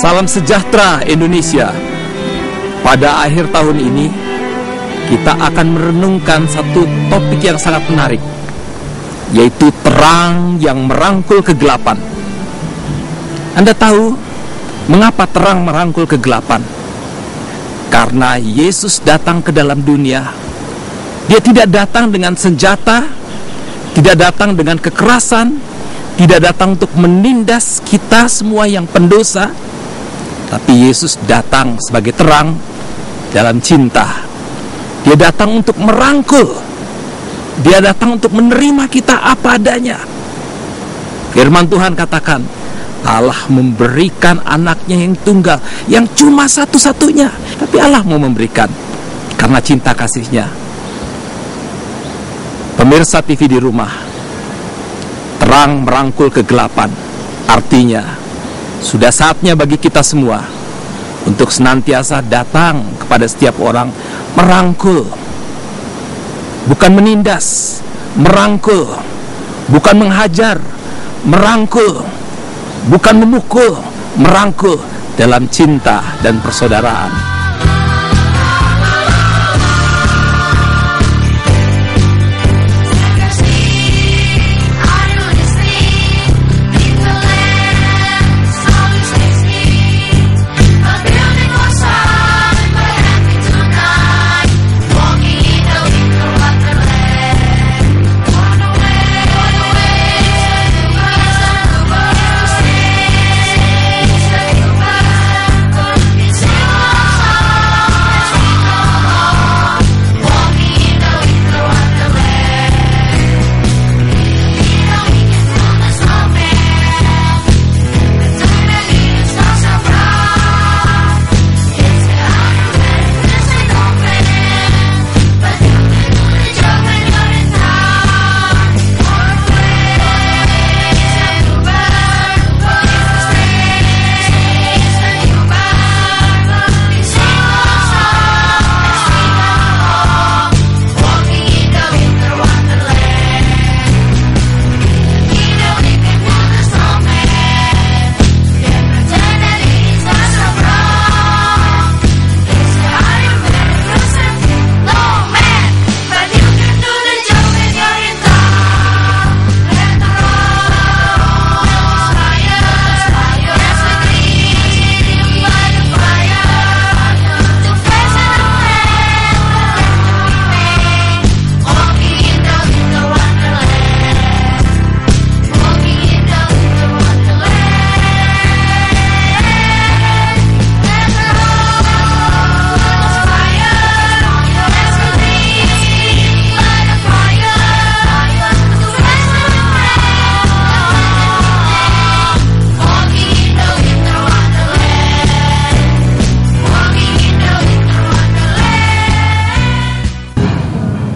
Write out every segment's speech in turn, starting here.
Salam sejahtera Indonesia. Pada akhir tahun ini kita akan merenungkan satu topik yang sangat menarik, yaitu terang yang merangkul kegelapan. Anda tahu mengapa terang merangkul kegelapan? Karena Yesus datang ke dalam dunia. Dia tidak datang dengan senjata, tidak datang dengan kekerasan, tidak datang untuk menindas kita semua yang pendosa. Tapi Yesus datang sebagai terang dalam cinta. Dia datang untuk merangkul. Dia datang untuk menerima kita apa adanya. Firman Tuhan katakan, Allah memberikan anaknya yang tunggal, yang cuma satu-satunya. Tapi Allah mau memberikan karena cinta kasihnya. Pemirsa TV di rumah, terang merangkul kegelapan. Artinya sudah saatnya bagi kita semua untuk senantiasa datang kepada setiap orang, merangkul, bukan menindas, merangkul, bukan menghajar, merangkul, bukan memukul, merangkul dalam cinta dan persaudaraan.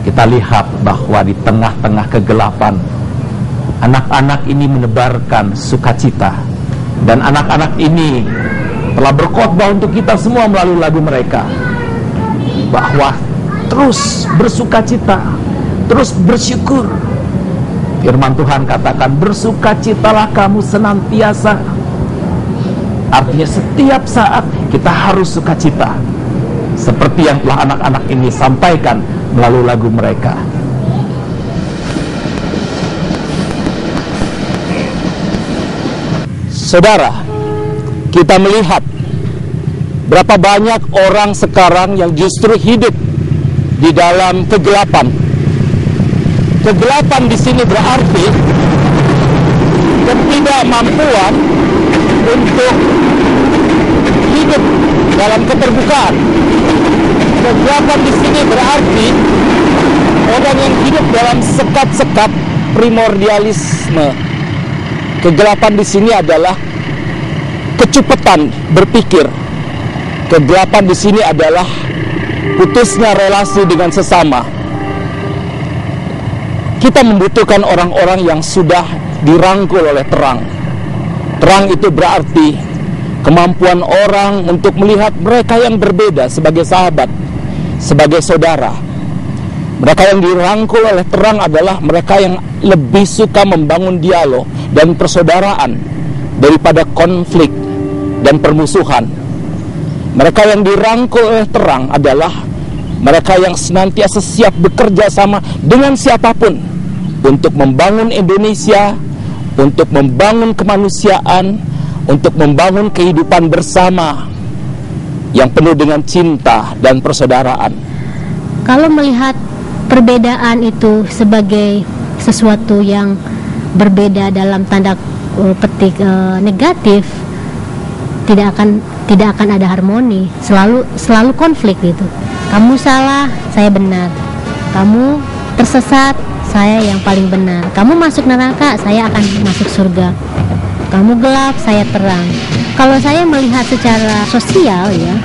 Kita lihat bahwa di tengah-tengah kegelapan, anak-anak ini menebarkan sukacita. Dan anak-anak ini telah berkhotbah untuk kita semua melalui lagu mereka, bahwa terus bersukacita, terus bersyukur. Firman Tuhan katakan, bersukacitalah kamu senantiasa. Artinya setiap saat kita harus sukacita, seperti yang telah anak-anak ini sampaikan melalui lagu mereka. Saudara, kita melihat berapa banyak orang sekarang yang justru hidup di dalam kegelapan. Kegelapan di sini berarti ketidakmampuan untuk hidup dalam keterbukaan. Kegelapan di sini berarti orang yang hidup dalam sekat-sekat primordialisme. Kegelapan di sini adalah kecupetan berpikir. Kegelapan di sini adalah putusnya relasi dengan sesama. Kita membutuhkan orang-orang yang sudah dirangkul oleh terang. Terang itu berarti kemampuan orang untuk melihat mereka yang berbeda sebagai sahabat, sebagai saudara. Mereka yang dirangkul oleh terang adalah mereka yang lebih suka membangun dialog dan persaudaraan daripada konflik dan permusuhan. Mereka yang dirangkul oleh terang adalah mereka yang senantiasa siap bekerja sama dengan siapapun untuk membangun Indonesia, untuk membangun kemanusiaan, untuk membangun kehidupan bersama yang penuh dengan cinta dan persaudaraan. Kalau melihat perbedaan itu sebagai sesuatu yang berbeda dalam tanda petik negatif, tidak akan ada harmoni, selalu konflik gitu. Kamu salah, saya benar. Kamu tersesat, saya yang paling benar. Kamu masuk neraka, saya akan masuk surga. Kamu gelap, saya terang. Kalau saya melihat secara sosial ya,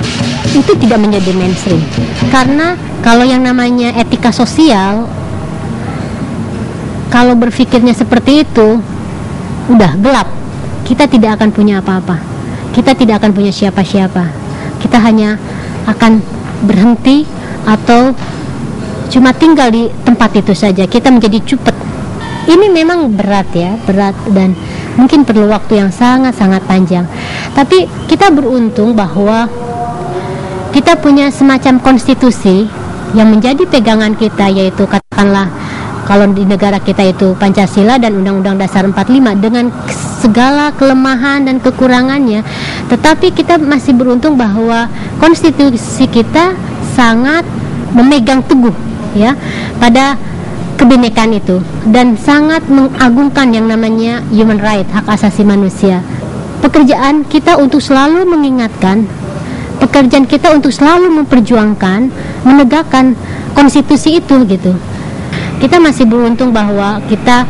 itu tidak menjadi mainstream. Karena kalau yang namanya etika sosial, kalau berpikirnya seperti itu, udah gelap. Kita tidak akan punya apa-apa. Kita tidak akan punya siapa-siapa. Kita hanya akan berhenti atau cuma tinggal di tempat itu saja. Kita menjadi cupet. Ini memang berat ya, berat dan mungkin perlu waktu yang sangat-sangat panjang. Tapi kita beruntung bahwa kita punya semacam konstitusi yang menjadi pegangan kita, yaitu katakanlah kalau di negara kita itu Pancasila dan Undang-Undang Dasar 45 dengan segala kelemahan dan kekurangannya, tetapi kita masih beruntung bahwa konstitusi kita sangat memegang teguh ya pada kebinekaan itu dan sangat mengagungkan yang namanya human right, hak asasi manusia. Pekerjaan kita untuk selalu mengingatkan, pekerjaan kita untuk selalu memperjuangkan, menegakkan konstitusi itu gitu. Kita masih beruntung bahwa kita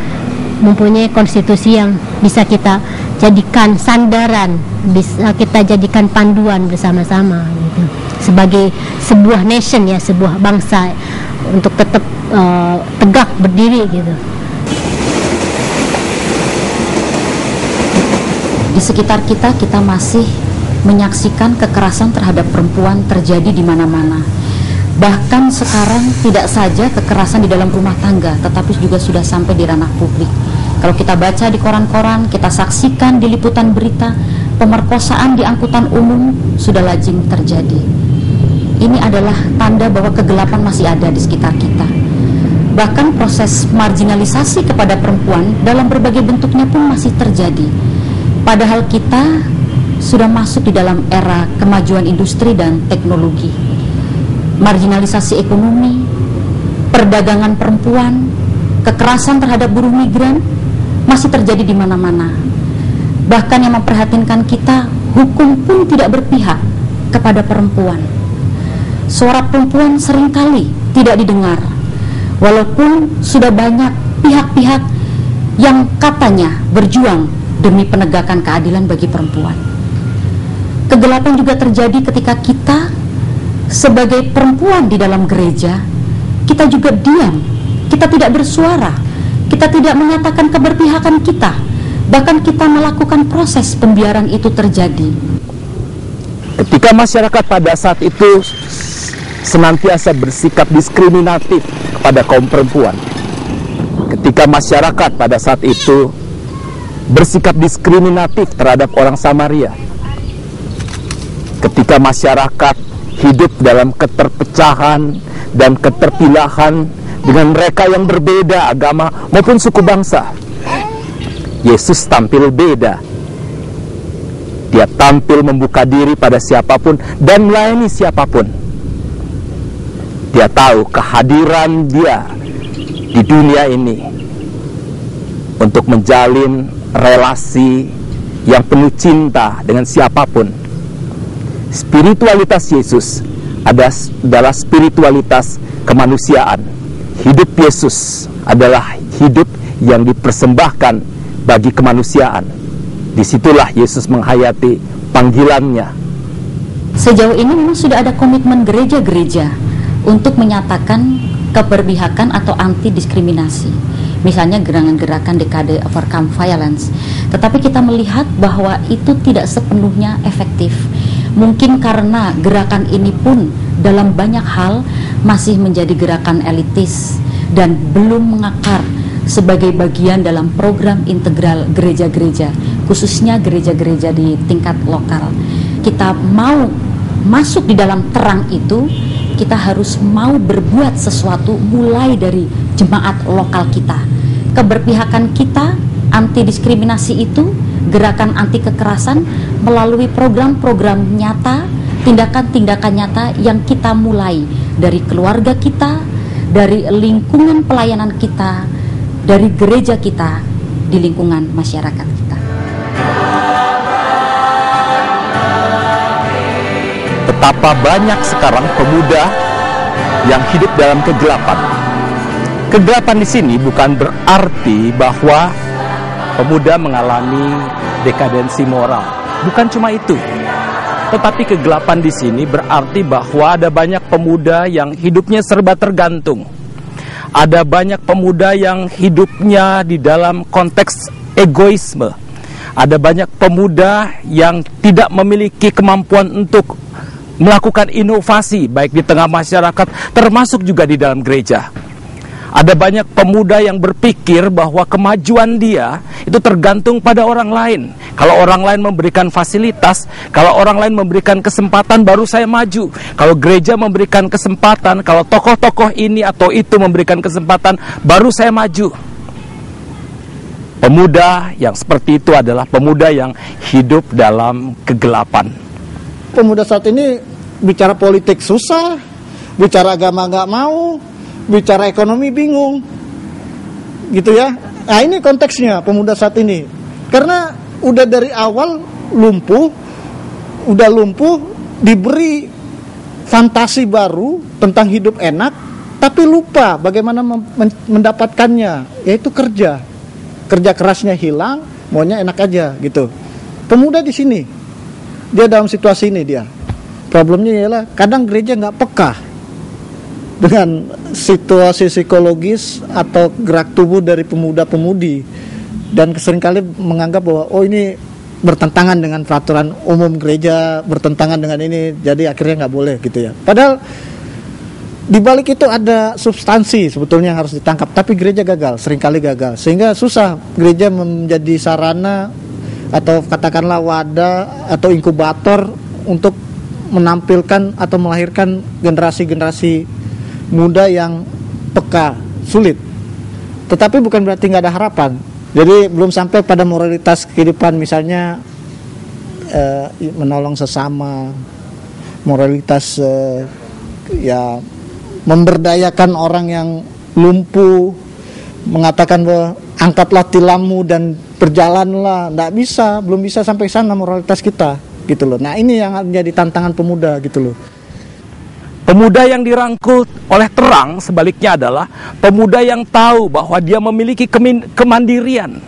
mempunyai konstitusi yang bisa kita jadikan sandaran, bisa kita jadikan panduan bersama-sama gitu. Sebagai sebuah nation ya, sebuah bangsa untuk tetap tegak berdiri gitu. Di sekitar kita masih menyaksikan kekerasan terhadap perempuan terjadi di mana-mana. Bahkan sekarang tidak saja kekerasan di dalam rumah tangga, tetapi juga sudah sampai di ranah publik. Kalau kita baca di koran-koran, kita saksikan di liputan berita, pemerkosaan di angkutan umum sudah lazim terjadi. Ini adalah tanda bahwa kegelapan masih ada di sekitar kita. Bahkan proses marginalisasi kepada perempuan dalam berbagai bentuknya pun masih terjadi. Padahal kita sudah masuk di dalam era kemajuan industri dan teknologi. Marginalisasi ekonomi, perdagangan perempuan, kekerasan terhadap buruh migran masih terjadi di mana-mana. Bahkan yang memprihatinkan kita, hukum pun tidak berpihak kepada perempuan. Suara perempuan seringkali tidak didengar, walaupun sudah banyak pihak-pihak yang katanya berjuang demi penegakan keadilan bagi perempuan. Kegelapan juga terjadi ketika kita sebagai perempuan di dalam gereja, kita juga diam, kita tidak bersuara, kita tidak menyatakan keberpihakan kita, bahkan kita melakukan proses pembiaran itu terjadi. Ketika masyarakat pada saat itu senantiasa bersikap diskriminatif kepada kaum perempuan, ketika masyarakat pada saat itu bersikap diskriminatif terhadap orang Samaria, ketika masyarakat hidup dalam keterpecahan dan keterpilahan dengan mereka yang berbeda agama maupun suku bangsa, Yesus tampil beda. Dia tampil membuka diri pada siapapun dan melayani siapapun. Dia tahu kehadiran dia di dunia ini untuk menjalin relasi yang penuh cinta dengan siapapun. Spiritualitas Yesus adalah spiritualitas kemanusiaan. Hidup Yesus adalah hidup yang dipersembahkan bagi kemanusiaan. Disitulah Yesus menghayati panggilannya. Sejauh ini memang sudah ada komitmen gereja-gereja untuk menyatakan keberpihakan atau anti diskriminasi. Misalnya gerakan-gerakan dekade Overcome Violence. Tetapi kita melihat bahwa itu tidak sepenuhnya efektif. Mungkin karena gerakan ini pun dalam banyak hal masih menjadi gerakan elitis dan belum mengakar sebagai bagian dalam program integral gereja-gereja, khususnya gereja-gereja di tingkat lokal. Kita mau masuk di dalam terang itu, kita harus mau berbuat sesuatu mulai dari jemaat lokal kita. Keberpihakan kita, anti diskriminasi itu, gerakan anti kekerasan melalui program-program nyata, tindakan-tindakan nyata yang kita mulai dari keluarga kita, dari lingkungan pelayanan kita, dari gereja kita, di lingkungan masyarakat kita. Betapa banyak sekarang pemuda yang hidup dalam kegelapan. Kegelapan di sini bukan berarti bahwa pemuda mengalami dekadensi moral. Bukan cuma itu. Tetapi kegelapan di sini berarti bahwa ada banyak pemuda yang hidupnya serba tergantung. Ada banyak pemuda yang hidupnya di dalam konteks egoisme. Ada banyak pemuda yang tidak memiliki kemampuan untuk melakukan inovasi baik di tengah masyarakat, termasuk juga di dalam gereja. Ada banyak pemuda yang berpikir bahwa kemajuan dia itu tergantung pada orang lain. Kalau orang lain memberikan fasilitas, kalau orang lain memberikan kesempatan, baru saya maju. Kalau gereja memberikan kesempatan, kalau tokoh-tokoh ini atau itu memberikan kesempatan, baru saya maju. Pemuda yang seperti itu adalah pemuda yang hidup dalam kegelapan. Pemuda saat ini bicara politik susah, bicara agama nggak mau, bicara ekonomi bingung, gitu ya. Nah ini konteksnya pemuda saat ini, karena udah dari awal lumpuh, diberi fantasi baru tentang hidup enak, tapi lupa bagaimana mendapatkannya, yaitu kerja kerasnya hilang, maunya enak aja gitu. Pemuda di sini, dia dalam situasi ini dia. Problemnya ialah kadang gereja nggak peka dengan situasi psikologis atau gerak tubuh dari pemuda-pemudi, dan seringkali menganggap bahwa oh ini bertentangan dengan peraturan umum gereja, bertentangan dengan ini, jadi akhirnya nggak boleh gitu ya. Padahal di balik itu ada substansi sebetulnya yang harus ditangkap, tapi gereja seringkali gagal, sehingga susah gereja menjadi sarana atau katakanlah wadah atau inkubator untuk menampilkan atau melahirkan generasi-generasi muda yang peka. Sulit, tetapi bukan berarti nggak ada harapan. Jadi belum sampai pada moralitas kehidupan, misalnya menolong sesama, moralitas ya memberdayakan orang yang lumpuh, mengatakan bahwa angkatlah tilammu dan berjalanlah. Nggak bisa, belum bisa sampai sana moralitas kita gitu loh. Nah ini yang menjadi tantangan pemuda gitu loh. Pemuda yang dirangkul oleh terang sebaliknya adalah pemuda yang tahu bahwa dia memiliki kemandirian.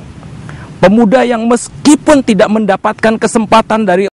Pemuda yang meskipun tidak mendapatkan kesempatan dari